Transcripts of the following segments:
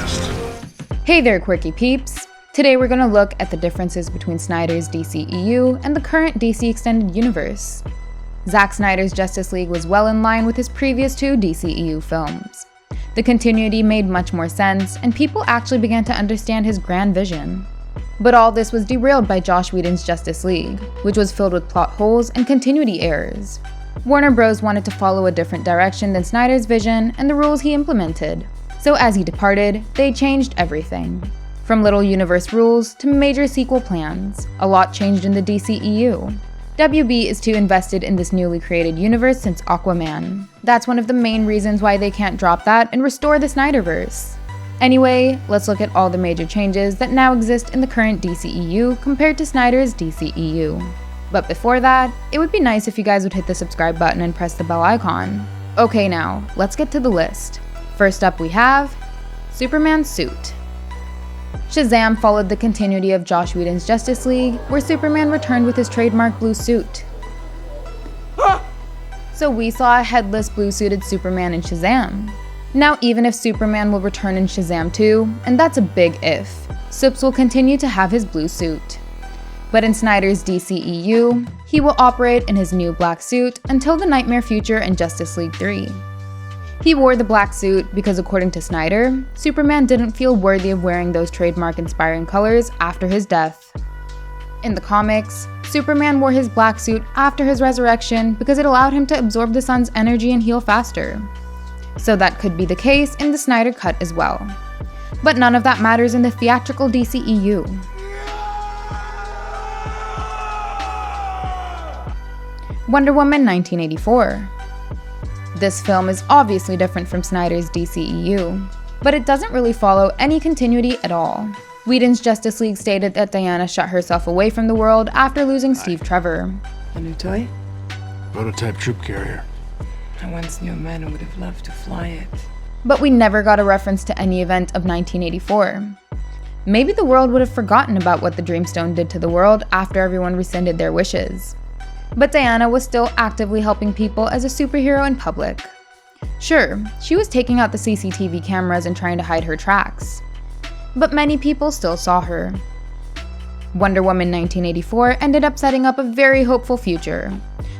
best. Hey there, quirky peeps! Today we're going to look at the differences between Snyder's DCEU and the current DC Extended Universe. Zack Snyder's Justice League was well in line with his previous two DCEU films. The continuity made much more sense, and people actually began to understand his grand vision. But all this was derailed by Joss Whedon's Justice League, which was filled with plot holes and continuity errors. Warner Bros. Wanted to follow a different direction than Snyder's vision and the rules he implemented. So as he departed, they changed everything. From little universe rules to major sequel plans, a lot changed in the DCEU. WB is too invested in this newly created universe since Aquaman. That's one of the main reasons why they can't drop that and restore the Snyderverse. Anyway, let's look at all the major changes that now exist in the current DCEU compared to Snyder's DCEU. But before that, it would be nice if you guys would hit the subscribe button and press the bell icon. Okay now, let's get to the list. First up we have Superman's suit. Shazam followed the continuity of Joss Whedon's Justice League, where Superman returned with his trademark blue suit. So we saw a headless blue-suited Superman in Shazam. Now even if Superman will return in Shazam 2, and that's a big if, Supes will continue to have his blue suit. But in Snyder's DCEU, he will operate in his new black suit until the Nightmare Future and Justice League 3. He wore the black suit because, according to Snyder, Superman didn't feel worthy of wearing those trademark-inspiring colors after his death. In the comics, Superman wore his black suit after his resurrection because it allowed him to absorb the sun's energy and heal faster. So that could be the case in the Snyder Cut as well. But none of that matters in the theatrical DCEU. Wonder Woman 1984. This film is obviously different from Snyder's DCEU, but it doesn't really follow any continuity at all. Whedon's Justice League stated that Diana shut herself away from the world after losing Steve Trevor. A new toy? Prototype troop carrier. I once knew a man who would have loved to fly it. But we never got a reference to any event of 1984. Maybe the world would have forgotten about what the Dreamstone did to the world after everyone rescinded their wishes. But Diana was still actively helping people as a superhero in public. Sure, she was taking out the CCTV cameras and trying to hide her tracks. But many people still saw her. Wonder Woman 1984 ended up setting up a very hopeful future.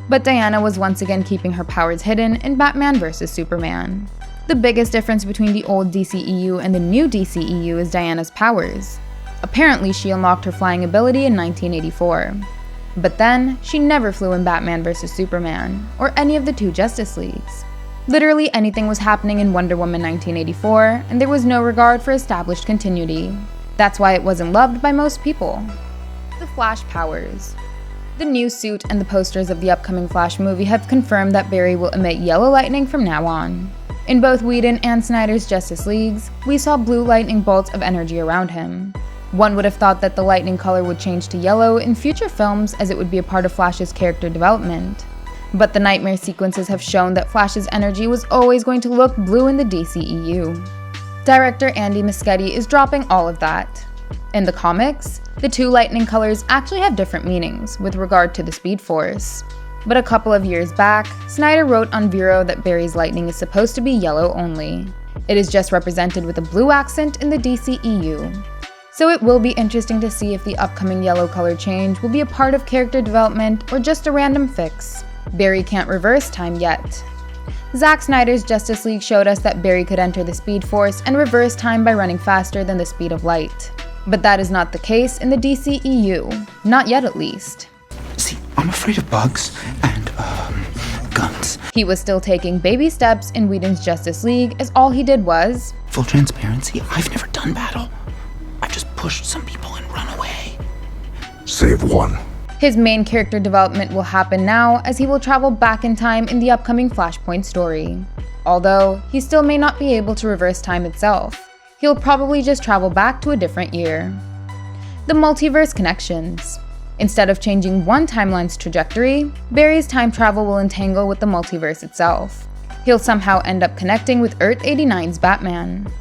But Diana was once again keeping her powers hidden in Batman vs. Superman. The biggest difference between the old DCEU and the new DCEU is Diana's powers. Apparently, she unlocked her flying ability in 1984. But then, she never flew in Batman vs. Superman, or any of the two Justice Leagues. Literally anything was happening in Wonder Woman 1984, and there was no regard for established continuity. That's why it wasn't loved by most people. The Flash powers. The new suit and the posters of the upcoming Flash movie have confirmed that Barry will emit yellow lightning from now on. In both Whedon and Snyder's Justice Leagues, we saw blue lightning bolts of energy around him. One would have thought that the lightning color would change to yellow in future films as it would be a part of Flash's character development. But the nightmare sequences have shown that Flash's energy was always going to look blue in the DCEU. Director Andy Muschietti is dropping all of that. In the comics, the two lightning colors actually have different meanings with regard to the Speed Force. But a couple of years back, Snyder wrote on Vero that Barry's lightning is supposed to be yellow only. It is just represented with a blue accent in the DCEU. So it will be interesting to see if the upcoming yellow color change will be a part of character development or just a random fix. Barry can't reverse time yet. Zack Snyder's Justice League showed us that Barry could enter the Speed Force and reverse time by running faster than the speed of light. But that is not the case in the DCEU, not yet at least. See, I'm afraid of bugs and, guns. He was still taking baby steps in Whedon's Justice League as all he did was, full transparency, I've never done battle. I've just pushed some people and run away. Save one. His main character development will happen now as he will travel back in time in the upcoming Flashpoint story. Although, he still may not be able to reverse time itself. He'll probably just travel back to a different year. The Multiverse Connections. Instead of changing one timeline's trajectory, Barry's time travel will entangle with the multiverse itself. He'll somehow end up connecting with Earth 89's Batman.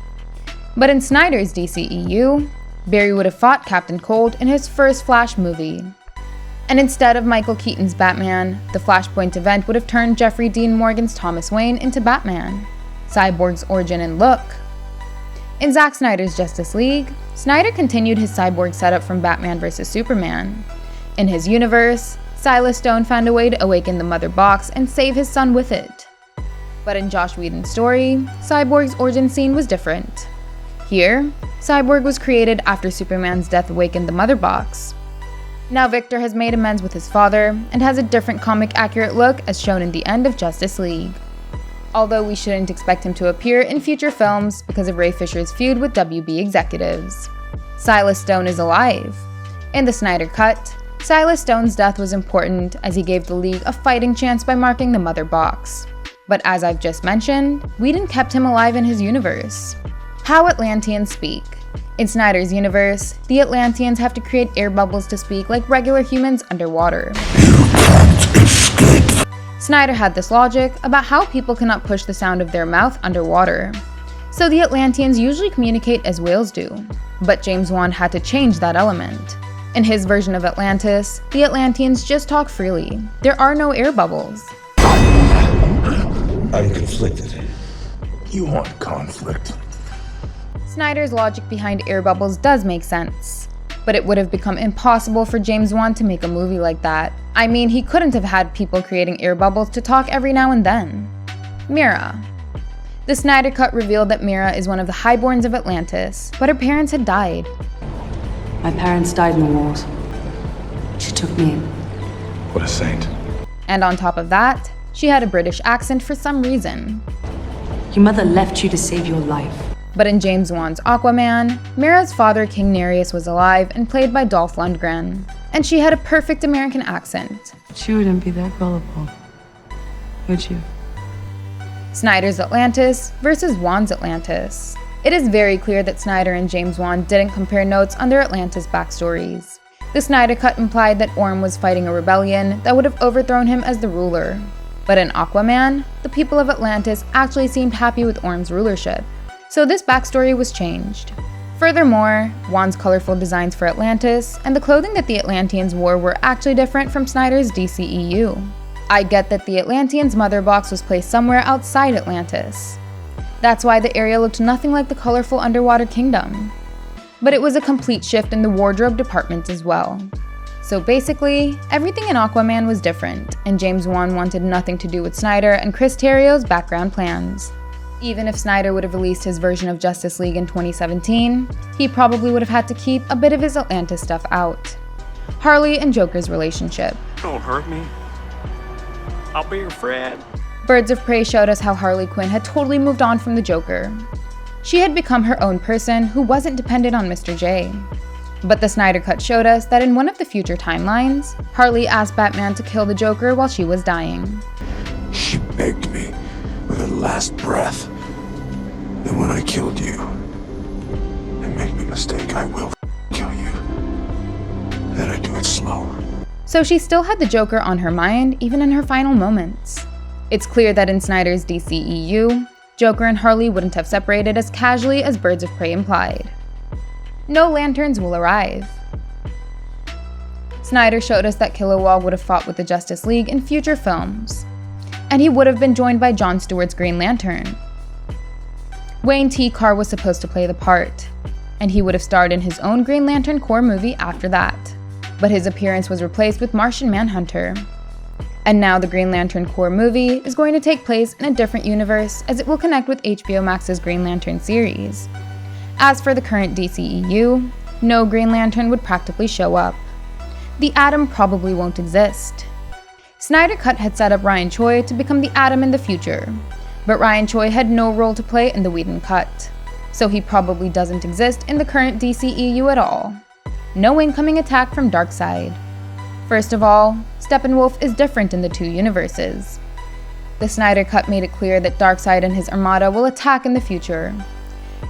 But in Snyder's DCEU, Barry would have fought Captain Cold in his first Flash movie. And instead of Michael Keaton's Batman, the Flashpoint event would have turned Jeffrey Dean Morgan's Thomas Wayne into Batman, Cyborg's origin and look. In Zack Snyder's Justice League, Snyder continued his cyborg setup from Batman vs. Superman. In his universe, Silas Stone found a way to awaken the Mother Box and save his son with it. But in Joss Whedon's story, Cyborg's origin scene was different. Here, Cyborg was created after Superman's death awakened the Mother Box. Now Victor has made amends with his father and has a different comic-accurate look as shown in the end of Justice League. Although we shouldn't expect him to appear in future films because of Ray Fisher's feud with WB executives. Silas Stone is alive. In the Snyder Cut, Silas Stone's death was important as he gave the League a fighting chance by marking the Mother Box. But as I've just mentioned, Whedon kept him alive in his universe. How Atlanteans speak. In Snyder's universe, the Atlanteans have to create air bubbles to speak like regular humans underwater. Snyder had this logic about how people cannot push the sound of their mouth underwater. So the Atlanteans usually communicate as whales do. But James Wan had to change that element. In his version of Atlantis, the Atlanteans just talk freely. There are no air bubbles. I'm conflicted. You want conflict? Snyder's logic behind air bubbles does make sense, but it would have become impossible for James Wan to make a movie like that. I mean, he couldn't have had people creating air bubbles to talk every now and then. Mira. The Snyder Cut revealed that Mira is one of the highborns of Atlantis, but her parents had died. My parents died in the wars. She took me in. What a saint. And on top of that, she had a British accent for some reason. Your mother left you to save your life. But in James Wan's Aquaman, Mira's father King Nereus was alive and played by Dolph Lundgren, and she had a perfect American accent. She wouldn't be that gullible, would you? Snyder's Atlantis versus Wan's Atlantis. It is very clear that Snyder and James Wan didn't compare notes on their Atlantis backstories. The Snyder Cut implied that Orm was fighting a rebellion that would have overthrown him as the ruler. But in Aquaman, the people of Atlantis actually seemed happy with Orm's rulership. So this backstory was changed. Furthermore, Wan's colorful designs for Atlantis and the clothing that the Atlanteans wore were actually different from Snyder's DCEU. I get that the Atlanteans' mother box was placed somewhere outside Atlantis. That's why the area looked nothing like the colorful underwater kingdom. But it was a complete shift in the wardrobe department as well. So basically, everything in Aquaman was different, and James Wan wanted nothing to do with Snyder and Chris Terrio's background plans. Even if Snyder would have released his version of Justice League in 2017, he probably would have had to keep a bit of his Atlantis stuff out. Harley and Joker's relationship. Don't hurt me. I'll be your friend. Birds of Prey showed us how Harley Quinn had totally moved on from the Joker. She had become her own person who wasn't dependent on Mr. J. But the Snyder Cut showed us that in one of the future timelines, Harley asked Batman to kill the Joker while she was dying. She begged me with her last breath. Then when I killed you, and make me mistake, I will kill you. Then I do it slow. So she still had the Joker on her mind even in her final moments. It's clear that in Snyder's DCEU, Joker and Harley wouldn't have separated as casually as Birds of Prey implied. No Lanterns will arrive. Snyder showed us that Kilowog would have fought with the Justice League in future films, and he would have been joined by Jon Stewart's Green Lantern. Wayne T. Carr was supposed to play the part, and he would have starred in his own Green Lantern Corps movie after that, but his appearance was replaced with Martian Manhunter. And now the Green Lantern Corps movie is going to take place in a different universe as it will connect with HBO Max's Green Lantern series. As for the current DCEU, no Green Lantern would practically show up. The Atom probably won't exist. Snyder Cut had set up Ryan Choi to become the Atom in the future, but Ryan Choi had no role to play in the Whedon Cut, so he probably doesn't exist in the current DCEU at all. No incoming attack from Darkseid. First of all, Steppenwolf is different in the two universes. The Snyder Cut made it clear that Darkseid and his armada will attack in the future,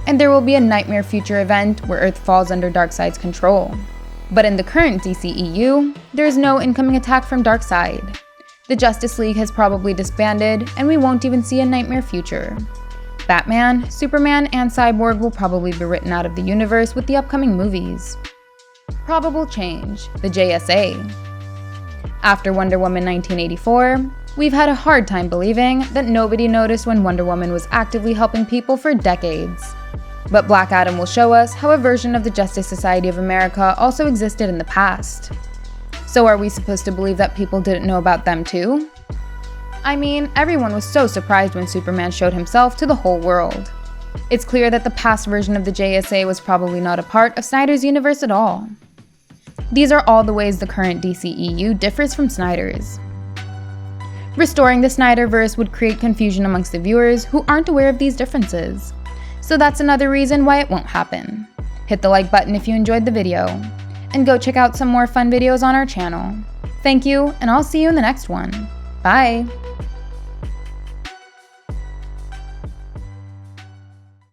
and there will be a Nightmare Future event where Earth falls under Darkseid's control. But in the current DCEU, there is no incoming attack from Darkseid. The Justice League has probably disbanded, and we won't even see a Nightmare Future. Batman, Superman, and Cyborg will probably be written out of the universe with the upcoming movies. Probable Change, the JSA. After Wonder Woman 1984, we've had a hard time believing that nobody noticed when Wonder Woman was actively helping people for decades. But Black Adam will show us how a version of the Justice Society of America also existed in the past. So are we supposed to believe that people didn't know about them too? I mean, everyone was so surprised when Superman showed himself to the whole world. It's clear that the past version of the JSA was probably not a part of Snyder's universe at all. These are all the ways the current DCEU differs from Snyder's. Restoring the Snyderverse would create confusion amongst the viewers who aren't aware of these differences. So that's another reason why it won't happen. Hit the like button if you enjoyed the video, and go check out some more fun videos on our channel. Thank you, and I'll see you in the next one. Bye!